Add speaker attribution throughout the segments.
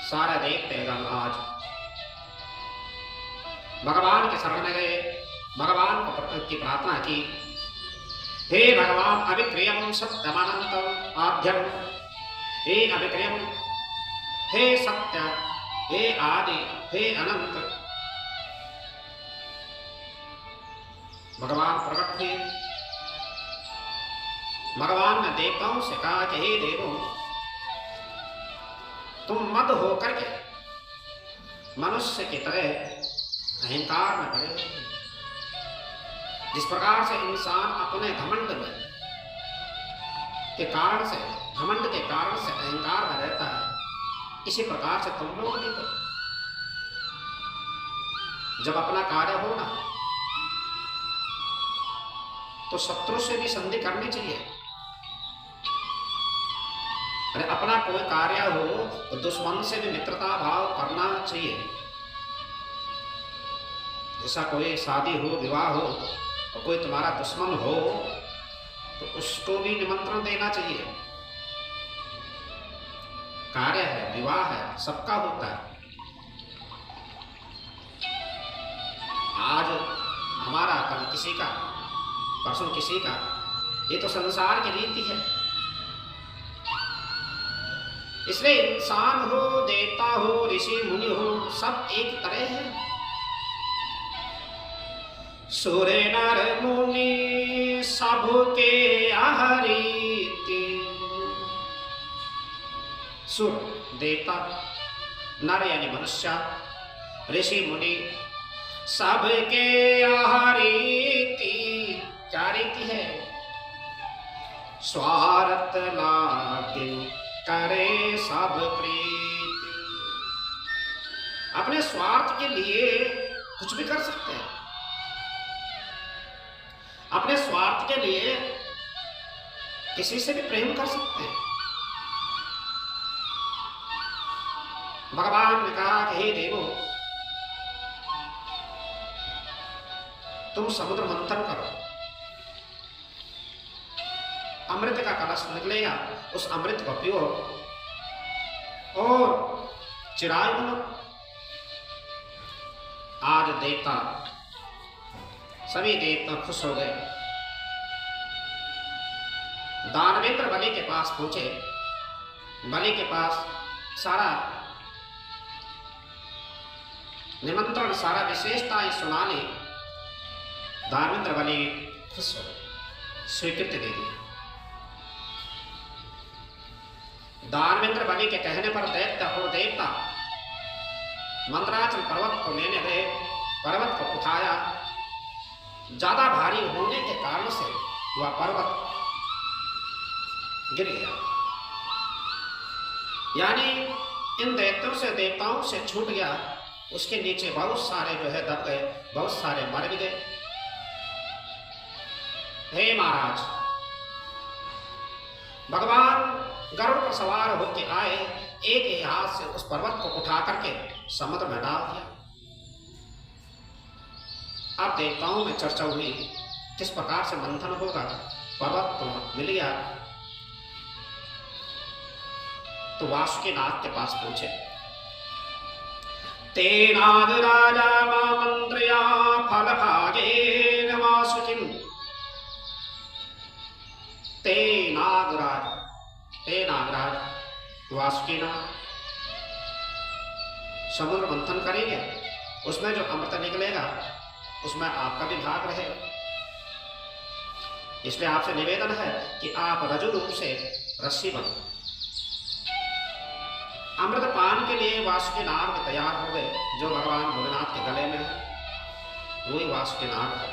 Speaker 1: सारे देवतेगण आज भगवान के शरण में गए, भगवान की प्रार्थना की। हे भगवान अविक्रियम सत्यमनंतम आद्यम, हे अविक्रियम, हे सत्य, हे आदि, हे अनंत। भगवान प्रकट हुए। भगवान ने देवताओं से कहा कि हे देवों, तुम मद होकर के मनुष्य की तरह अहंकार में पड़े हो। जिस प्रकार से इंसान अपने घमंड में के कारण से, घमंड के कारण से अहंकार में रहता है, इसी प्रकार से तुम लोग भी हो। जब अपना कार्य हो ना तो शत्रु से भी संधि करनी चाहिए। अरे अपना कोई कार्य हो तो दुश्मन से भी मित्रता भाव करना चाहिए। जैसा कोई शादी हो, विवाह हो और कोई तुम्हारा दुश्मन हो तो उसको भी निमंत्रण देना चाहिए। कार्य है, विवाह है, सबका होता है। आज हमारा, कल किसी का, परसों किसी का, ये तो संसार की रीति है। इसलिए इंसान हो, देवता हो, ऋषि मुनि हो, सब एक तरह है। सूर्य नर मुनि सबके आहरीति। सुर देवता, नर यानी मनुष्य, ऋषि मुनि सबके आहरीति। क्या रीति है? स्वार्थ लागे करे सब प्रीति। अपने स्वार्थ के लिए कुछ भी कर सकते हैं। अपने स्वार्थ के लिए किसी से भी प्रेम कर सकते हैं। भगवान ने कहा कि हे देवो, तुम समुद्र मंथन करो, अमृत का कलश निकलेगा, उस अमृत को पियो और चिराग बनो। आज देवता, सभी देवता खुश हो गए। दानवेंद्र बलि के पास पहुंचे। बलि के पास सारा निमंत्रण, सारा विशेषताएं सुना ली। दानवेंद्र बलि खुश हो गए, स्वीकृति दे दी। दानवेंद्र बलि के कहने पर दैत्य और देवता मंदराचल पर्वत को लेने गए। पर्वत को उठाया। ज्यादा भारी होने के कारण से वह पर्वत गिर गया, यानी इन दैत्यों से, देवताओं से छूट गया। उसके नीचे बहुत सारे जो है दब गए, बहुत सारे मर भी गए। हे महाराज, भगवान गरुड़ पर सवार होकर आए, एक ही हाथ से उस पर्वत को उठा करके समुद्र में डाल दिया। अब देवताओं में चर्चा हुई किस प्रकार से मंथन होगा। पर्वत तो मिल गया, तो वासुकीनाथ के पास पहुंचे। तेनाद राजा मंत्रिया फल भागे वासुकिम। ते नागराज वासुकीनाथ समुद्र मंथन करेंगे, उसमें जो अमृत निकलेगा उसमें आपका भी भाग रहेगा। इसलिए आपसे निवेदन है कि आप रजु रूप से रस्सी बनो। अमृत पान के लिए वासुकीनाग में तैयार हो गए। जो भगवान भोलेनाथ के गले में है वही वासुकीनाग है।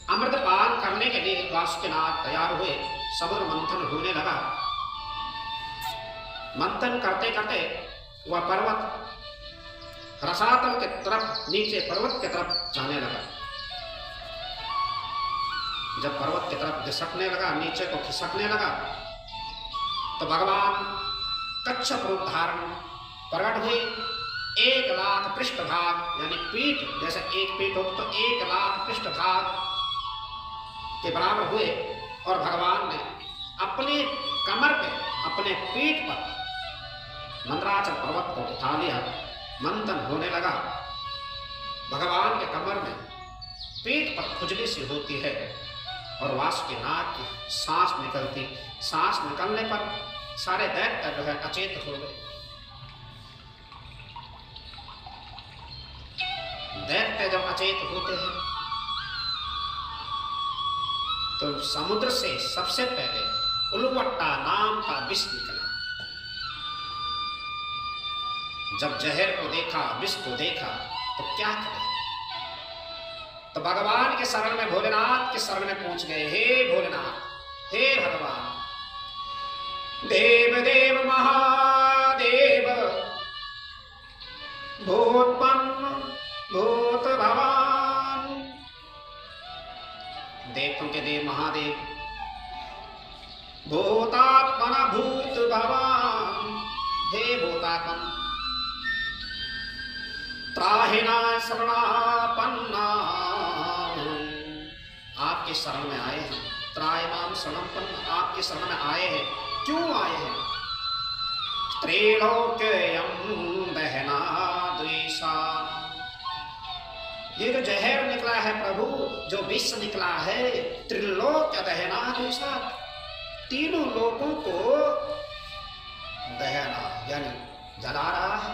Speaker 1: अमृत पान करने के लिए वासुकीनाग तैयार हुए। समुद्र मंथन होने लगा। मंथन करते करते वह पर्वत रसातल के तरफ, नीचे पर्वत के तरफ जाने लगा। जब पर्वत की तरफ खिसकने लगा, नीचे को खिसकने लगा, तो भगवान कच्छप रूप धारण प्रकट हुए। 1,00,000 पृष्ठभाग, यानी पीठ, जैसे एक पीठ हो तो 1,00,000 पृष्ठभाग के बराबर हुए। और भगवान ने अपने कमर पे अपने पीठ पर मंदराचल पर्वत को उठा लिया। मंथन होने लगा। भगवान के कमर में पीठ पर खुजली सी होती है और वासुकीनाग की सांस निकलती। सांस निकलने पर सारे दैत्य जो है अचेत हो गए। दैत्य जब अचेत होते हैं तो समुद्र से सबसे पहले उलवट्टा नाम का विष निकला। जब जहर को देखा, विष को देखा तो क्या करे? तो भगवान के शरण में, भोलेनाथ के शरण में पहुंच गए। हे भोलेनाथ, हे भगवान, देव देव महादेव, भूतपन्न भूत भगवान। देवों के देव महादेव, भूतात्मना भूत भगवान, हे भूतात्मन, त्राहिना शरणापन्ना, आपके शरण में आए हैं। त्रायमाम शरणपन्न, आपके शरण में आए हैं। क्यों आए हैं? त्रैलोक्यम दहना द्वेषा, ये जो जहर निकला है प्रभु, जो विष निकला है, त्रिलोक्य दहना द्वेषा, तीनों लोगों को दहना यानी जला रहा है।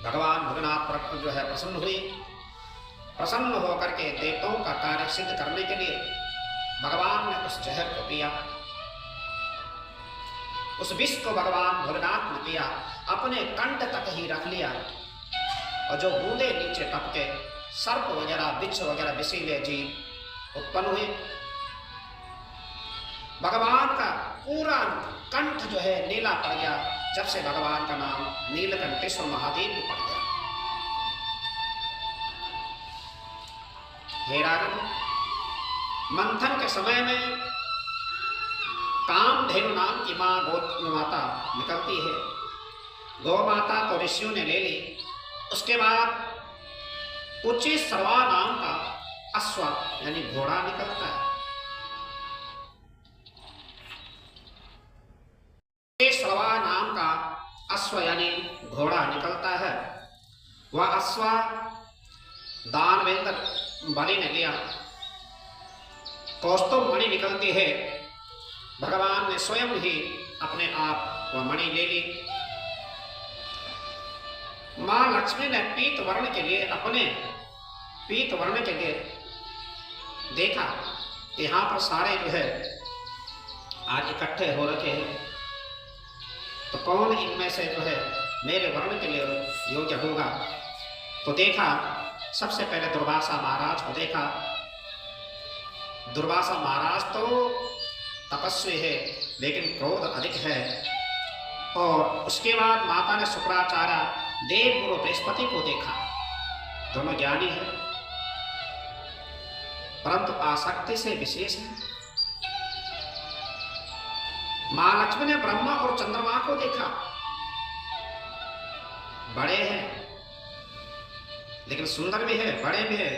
Speaker 1: भगवान भोलेनाथ जो है प्रसन्न हुए। प्रसन्न होकर के देवताओं का कार्य सिद्ध करने के लिए भगवान ने उस जहर को पिया। उस विष को भगवान भोलेनाथ ने पिया, अपने कंठ तक ही रख लिया और जो बूंदे नीचे टपके, सर्प वगैरह, बिच्छू वगैरह विषीले जीव उत्पन्न हुए। भगवान का पूरा कंठ जो है नीला पड़ गया। जब से भगवान का नाम नीलकंठेश्वर महादेव भी पड़ गया। हे राजन, मंथन के समय में कामधेनु नाम की मां गौ माता निकलती है। गौ माता तो ऋषियों ने ले ली। उसके बाद उच्ची सर्वा नाम का अश्व यानी घोड़ा निकलता है। सर्वा नाम का अश्व यानी घोड़ा निकलता है। वह अश्व दानवेंद्र बलि ने लिया। कौस्तुभ मणि निकलती है। भगवान ने स्वयं ही अपने आप वह मणि ले ली। मां लक्ष्मी ने पीत वर्ण के लिए, अपने पीत वर्ण के लिए देखा कि यहाँ पर सारे जो है आज इकट्ठे हो रखे हैं, तो कौन इनमें से जो है मेरे वर्ण के लिए योग्य होगा। तो देखा, सबसे पहले दुर्वासा महाराज को देखा। दुर्वासा महाराज तो तपस्वी है लेकिन क्रोध अधिक है। और उसके बाद माता ने शुक्राचार्य देवगुरु बृहस्पति को देखा। दोनों ज्ञानी है परंतु आसक्ति से विशेष है। मां लक्ष्मी ने ब्रह्मा और चंद्रमा को देखा। बड़े हैं लेकिन सुंदर भी है, बड़े भी है,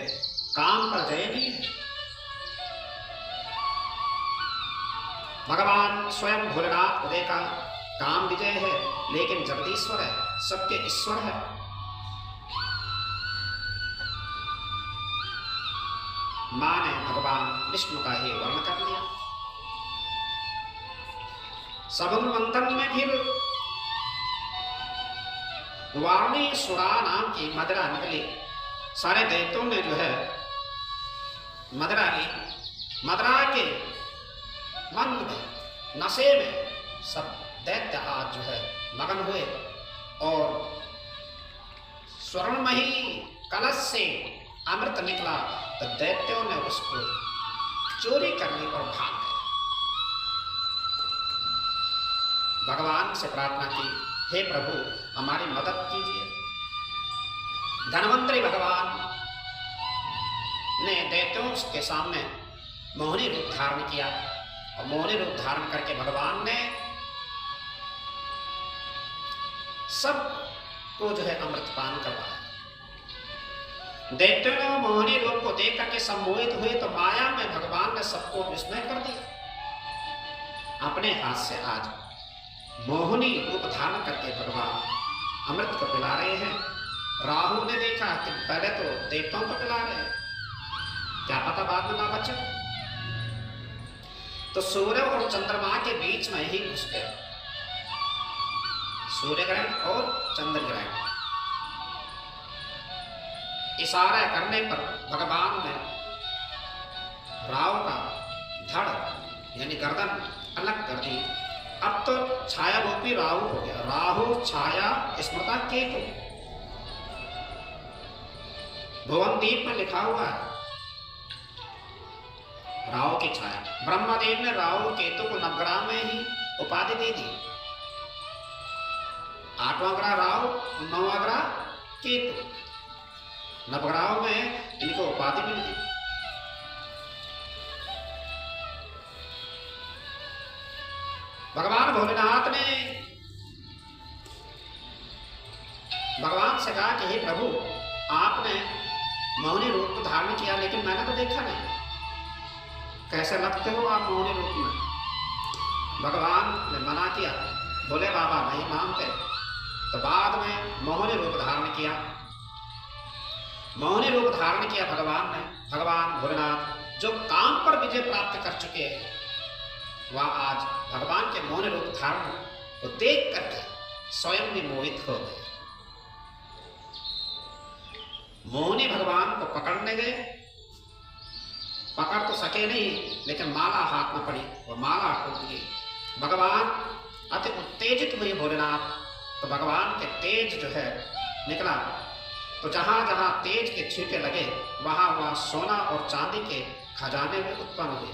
Speaker 1: काम पर जय भी है। भगवान स्वयं भोलेनाथ को देखा। काम विजय है लेकिन जगदीश्वर है, सबके ईश्वर है। मां ने भगवान विष्णु का ही वर्ण कर लिया। समुद्र मंथन में फिर वाणी सुरा नाम की मदिरा निकली। सारे दैत्यों ने जो है मदिरा ली। मदिरा के मंद में, नशे में सब दैत्य आज जो है मगन हुए और स्वर्णमयी कलश से अमृत निकला तो दैत्यों ने उसको चोरी करने पर भाग गए। भगवान से प्रार्थना की, हे प्रभु हमारी मदद कीजिए। धनवंतरी भगवान ने दैत्यों के सामने मोहिनी रूप धारण किया और मोहिनी रूप धारण करके भगवान ने सब को जो है अमृतपान करवाया। दैत्यों ने मोहिनी रूप को देख करके सम्मोहित हुए तो माया में भगवान ने सबको विस्मय कर दिया। अपने हाथ से आज मोहिनी रूप धारण करके भगवान अमृत को पिला रहे हैं। राहु ने देखा कि पहले तो देवताओं को पिला रहे हैं, क्या पता बाद में ना बचे, तो सूर्य और चंद्रमा के बीच में ही घुस गए। सूर्य ग्रहण और चंद्र ग्रहण, इशारा करने पर भगवान ने राहु का धड़ यानी गर्दन अलग कर दी। अब तो छाया रूपी राहु हो गया। राहु छाया स्मृता केतु, भुवनदीप में लिखा हुआ है राहु की छाया। ब्रह्मदेव ने राहु केतु को नवग्रह में ही उपाधि दे दी। 8वां ग्रह राहु, 9वां ग्रह केतु, नवग्रहों में इनको उपाधि मिल गई। भगवान भोलेनाथ ने भगवान से कहा कि हे प्रभु, आपने मोहिनी रूप धारण किया, लेकिन मैंने तो देखा नहीं, कैसे लगते हो आप मोहिनी रूप में। भगवान ने मना किया, बोले बाबा नहीं मानते। तो बाद में मोहिनी रूप धारण किया। मोहिनी रूप धारण किया भगवान ने। भगवान भोलेनाथ जो काम पर विजय प्राप्त कर चुके हैं, वह आज भगवान के मोहिनी रूप धारण को देख करके स्वयं भी मोहित हो गए। मोहिनी भगवान को पकड़ने गए, पकड़ तो सके नहीं, लेकिन माला हाथ में पड़ी, वो माला टूट गई। भगवान अति उत्तेजित हुए भोलेनाथ, तो भगवान के तेज जो है निकला, तो जहां जहां तेज के छींटे लगे वहां वहां सोना और चांदी के खजाने में उत्पन्न हुए।